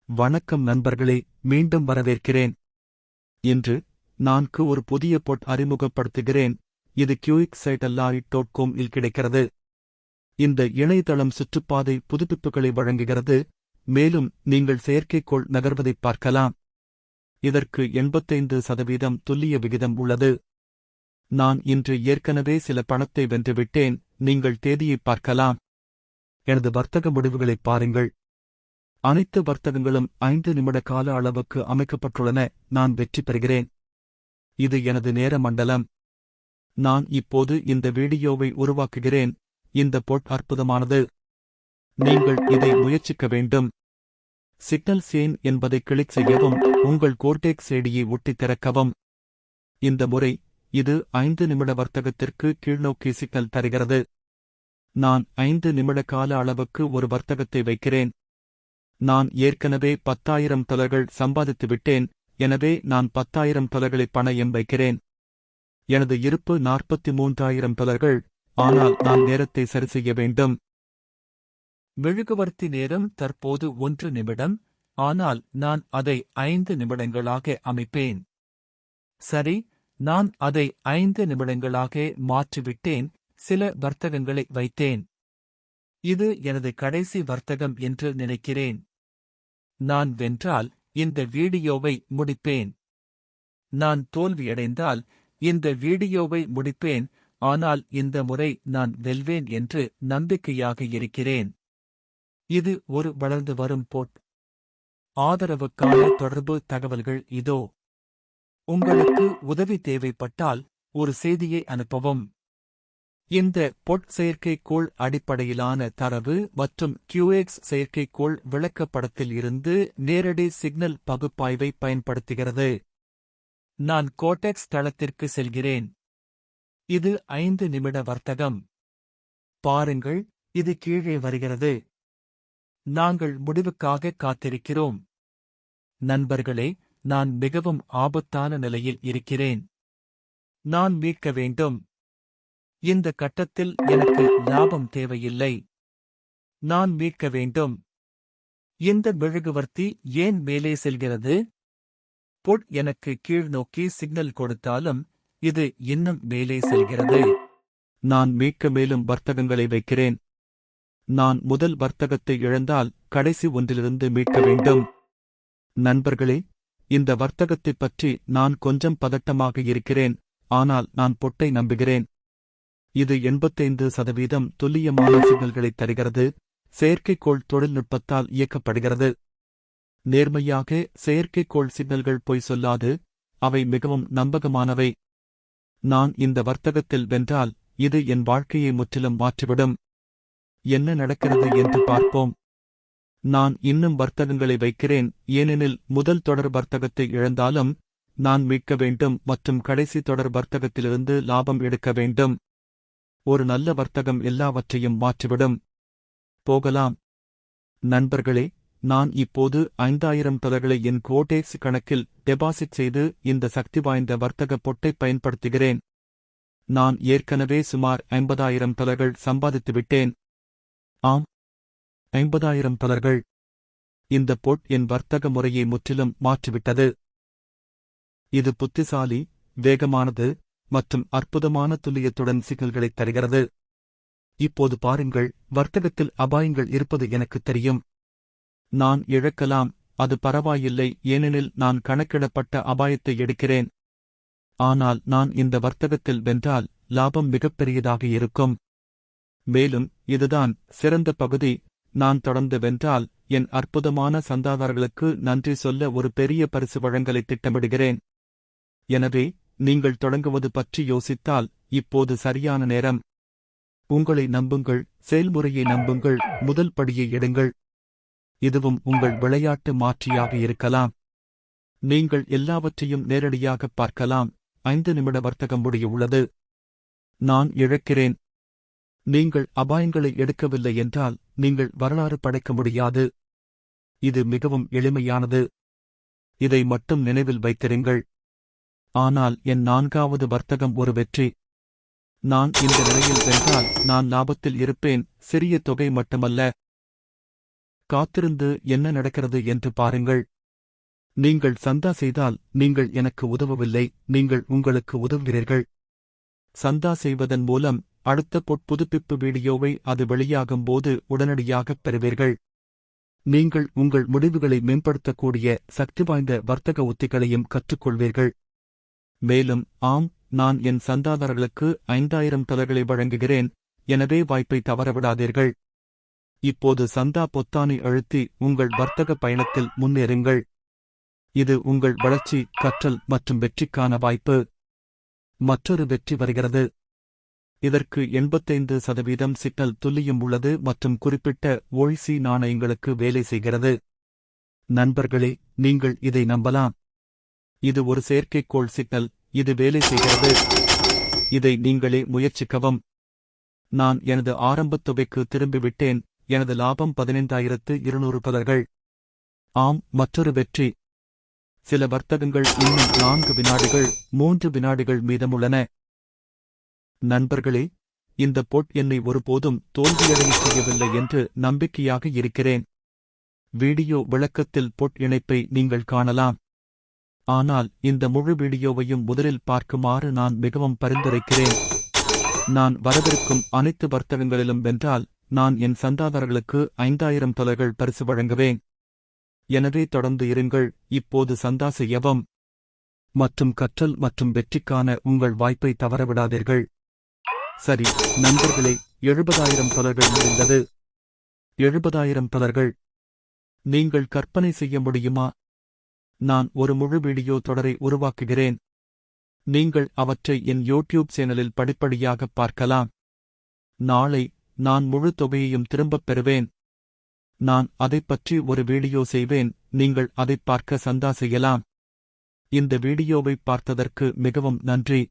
வணக்கம் நண்பர்களே, மீண்டும் வரவேற்கிறேன். இன்று நான்கு ஒரு புதிய பொட் அறிமுகப்படுத்துகிறேன். இது QXSite.com இல் கிடைக்கிறது. இந்த இணையதளம் சுற்றுப்பாதை புதுப்பிப்புகளை வழங்குகிறது, மேலும் நீங்கள் செயற்கைக்கோள் நகர்வதைப் பார்க்கலாம். இதற்கு 85% துல்லிய விகிதம் உள்ளது. நான் இன்று ஏற்கனவே சில பணத்தை வென்றுவிட்டேன். நீங்கள் தேதியைப் பார்க்கலாம். எனது வர்த்தக முடிவுகளைப் பாருங்கள். அனைத்து வர்த்தகங்களும் 5 நிமிட கால அளவுக்கு அமைக்கப்பட்டுள்ளன. நான் வெற்றி பெறுகிறேன். இது எனது நேர மண்டலம். நான் இப்போது இந்த வீடியோவை உருவாக்குகிறேன். இந்த பொட் அற்புதமானது. நீங்கள் இதை முயற்சிக்க வேண்டும். சிக்னல் சேன் என்பதை கிளிக் செய்யவும், உங்கள் கோர்டெக்ஸ் ஐடியை ஒட்டி திறக்கவும். இந்த முறை இது 5 நிமிட வர்த்தகத்திற்கு கீழ்நோக்கி சிக்னல் தருகிறது. நான் 5 நிமிட கால அளவுக்கு ஒரு வர்த்தகத்தை வைக்கிறேன். நான் ஏற்கனவே $10,000 சம்பாதித்துவிட்டேன், எனவே நான் $10,000 பணம் வைக்கிறேன். எனது இருப்பு $43,000, ஆனால் நான் நேரத்தை சரிசெய்ய வேண்டும். மெழுகுவர்த்தி நேரம் தற்போது 1 நிமிடம், ஆனால் நான் அதை 5 நிமிடங்களாக அமைப்பேன். சரி, நான் அதை 5 நிமிடங்களாக மாற்றிவிட்டேன். சில வர்த்தகங்களை வைத்தேன். இது எனது கடைசி வர்த்தகம் என்று நினைக்கிறேன். நான் வென்றால் இந்த வீடியோவை முடிப்பேன். நான் தோல்வியடைந்தால் இந்த வீடியோவை முடிப்பேன், ஆனால் இந்த முறை நான் வெல்வேன் என்று நம்பிக்கையாக இருக்கிறேன். இது ஒரு வளர்ந்து வரும் பொட். ஆதரவுக்கான தொடர்பு தகவல்கள் இதோ. உங்களுக்கு உதவி தேவைப்பட்டால் ஒரு செய்தியை அனுப்பவும். இந்த பொட் செயற்கைக்கோள் அடிப்படையிலான தரவு மற்றும் QX செயற்கைக்கோள் விளக்கப்படத்தில் இருந்து நேரடி சிக்னல் பகுப்பாய்வை பயன்படுத்துகிறது. நான் கோர்டெக்ஸ் தளத்திற்கு செல்கிறேன். இது 5 நிமிட வர்த்தகம். பாருங்கள், இது கீழே வருகிறது. நாங்கள் முடிவுக்காக காத்திருக்கிறோம். நண்பர்களே, நான் மிகவும் ஆபத்தான நிலையில் இருக்கிறேன். நான் மீட்க வேண்டும். இந்த கட்டத்தில் எனக்கு லாபம் தேவையில்லை. நான் மீட்க வேண்டும். இந்த மெழுகுவர்த்தி ஏன் மேலே செல்கிறது? பொட் எனக்கு கீழ்நோக்கி சிக்னல் கொடுத்தாலும் இது இன்னும் மேலே செல்கிறது. நான் மீட்க மேலும் வர்த்தகங்களை வைக்கிறேன். நான் முதல் வர்த்தகத்தை இழந்தால் கடைசி ஒன்றிலிருந்து மீட்க வேண்டும். நண்பர்களே, இந்த வர்த்தகத்தைப் பற்றி நான் கொஞ்சம் பதட்டமாக இருக்கிறேன், ஆனால் நான் பொட்டை நம்புகிறேன். இது 85% துல்லியமான சிக்னல்களைத் தருகிறது. செயற்கைக்கோள் தொழில்நுட்பத்தால் இயக்கப்படுகிறது. நேர்மையாக, செயற்கைக்கோள் சிக்னல்கள் பொய் சொல்லாது. அவை மிகவும் நம்பகமானவை. நான் இந்த வர்த்தகத்தில் வென்றால் இது என் வாழ்க்கையை முற்றிலும் மாற்றிவிடும். என்ன நடக்கிறது என்று பார்ப்போம். நான் இன்னும் வர்த்தகங்களை வைக்கிறேன், ஏனெனில் முதல் தொடர் வர்த்தகத்தை இழந்தாலும் நான் மீட்க வேண்டும் மற்றும் கடைசி தொடர் வர்த்தகத்திலிருந்து லாபம் எடுக்க வேண்டும். ஒரு நல்ல வர்த்தகம் எல்லாவற்றையும் மாற்றிவிடும். போகலாம். நண்பர்களே, நான் இப்போது $5,000 என் கோர்டெக்ஸ் கணக்கில் டெபாசிட் செய்து இந்த சக்தி வாய்ந்த வர்த்தக பொட்டைப் பயன்படுத்துகிறேன். நான் ஏற்கனவே சுமார் $50,000 சம்பாதித்துவிட்டேன். ஆம், $50,000. இந்த பொட் என் வர்த்தக முறையை முற்றிலும் மாற்றிவிட்டது. இது புத்திசாலி, வேகமானது மற்றும் அற்புதமான துல்லியத்துடன் சிக்னல்களைத் தருகிறது. இப்போது பாருங்கள், வர்த்தகத்தில் அபாயங்கள் இருப்பது எனக்குத் தெரியும். நான் இழக்கலாம், அது பரவாயில்லை, ஏனெனில் நான் கணக்கிடப்பட்ட அபாயத்தை எடுக்கிறேன். ஆனால் நான் இந்த வர்த்தகத்தில் வென்றால் லாபம் மிகப்பெரியதாக இருக்கும். மேலும் இதுதான் சிறந்த பகுதி. நான் தொடர்ந்து வென்றால் என் அற்புதமான சந்தாதாரர்களுக்கு நன்றி சொல்ல ஒரு பெரிய பரிசு வழங்கலை திட்டமிடுகிறேன். எனவே நீங்கள் தொடங்குவது பற்றி யோசித்தால் இப்போது சரியான நேரம். உங்களை நம்புங்கள், செயல்முறையை நம்புங்கள், முதல் படியை எடுங்கள். இதுவும் உங்கள் விளையாட்டு மாற்றியாக இருக்கலாம். நீங்கள் எல்லாவற்றையும் நேரடியாகப் பார்க்கலாம். 5 நிமிட வர்த்தகம் முடிய உள்ளது. நான் இழக்கிறேன். நீங்கள் அபாயங்களை எடுக்கவில்லை என்றால் நீங்கள் வரலாறு படைக்க முடியாது. இது மிகவும் எளிமையானது. இதை மட்டும் நினைவில் வைத்திருங்கள். ஆனால் என் 4வது வர்த்தகம் ஒரு வெற்றி. நான் இந்த நிலையில் வென்றால் நான் லாபத்தில் இருப்பேன், சிறிய தொகை மட்டுமல்ல. காத்திருந்து என்ன நடக்கிறது என்று பாருங்கள். நீங்கள் சந்தா செய்தால் நீங்கள் எனக்கு உதவவில்லை, நீங்கள் உங்களுக்கு உதவுகிறீர்கள். சந்தா செய்வதன் மூலம் அடுத்த புதுப்பிப்பு வீடியோவை அது வெளியாகும்போது உடனடியாகப் பெறுவீர்கள். நீங்கள் உங்கள் முடிவுகளை மேம்படுத்தக்கூடிய சக்திவாய்ந்த வர்த்தக உத்திகளையும் கற்றுக்கொள்வீர்கள். மேலும் ஆம், நான் என் சந்தாதாரர்களுக்கு $5000 வழங்குகிறேன், எனவே வாய்ப்பை தவறவிடாதீர்கள். இப்போது சந்தா பொத்தானை அழுத்தி உங்கள் வர்த்தக பயணத்தில் முன்னேறுங்கள். இது உங்கள் வளர்ச்சி, கற்றல் மற்றும் வெற்றிக்கான வாய்ப்பு. மற்றொரு வெற்றி வருகிறது. இதற்கு 85% சிக்னல் துல்லியம் உள்ளது மற்றும் குறிப்பிட்ட OIC நாணயங்களுக்கு வேலை செய்கிறது. நண்பர்களே, நீங்கள் இதை நம்பலாம். இது ஒரு செயற்கைக்கோள் சிக்னல், இது வேலை செய்கிறது. இதை நீங்களே முயற்சிக்கவும். நான் எனது ஆரம்பத் தொகைக்கு திரும்பிவிட்டேன். எனது லாபம் $15,200. ஆம், மற்றொரு வெற்றி. சில வர்த்தகங்கள் இன்னும் 4 வினாடிகள், 3 வினாடிகள் மீதமுள்ளன. நண்பர்களே, இந்த பொட் என்னை ஒருபோதும் தோல்வியடையச் செய்யவில்லை என்று நம்பிக்கையாக இருக்கிறேன். வீடியோ விளக்கத்தில் பொட் இணைப்பை நீங்கள் காணலாம். ஆனால் இந்த முழு வீடியோவையும் முதலில் பார்க்குமாறு நான் மிகவும் பரிந்துரைக்கிறேன். நான் வரவிருக்கும் அனைத்து வர்த்தகங்களிலும் வென்றால் நான் என் சந்தாதாரர்களுக்கு $5000 பரிசு வழங்குவேன். எனவே தொடர்ந்து இருங்கள். இப்போது சந்தா செய்யவும் மற்றும் கற்றல் மற்றும் வெற்றிக்கான உங்கள் வாய்ப்பை தவறவிடாதீர்கள். சரி நண்பர்களே, $70,000 முடிந்தது. $70,000. நீங்கள் கற்பனை செய்ய முடியுமா? நான் ஒரு முழு வீடியோ தொடரை உருவாக்குகிறேன். நீங்கள் அவற்றை என் யூடியூப் சேனலில் படிப்படியாகப் பார்க்கலாம். நாளை நான் முழு தொகையையும் திரும்பப் பெறுவேன். நான் அதைப் பற்றி ஒரு வீடியோ செய்வேன், நீங்கள் அதைப் பார்க்க சந்தா செய்யலாம். இந்த வீடியோவைப் பார்த்ததற்கு மிகவும் நன்றி.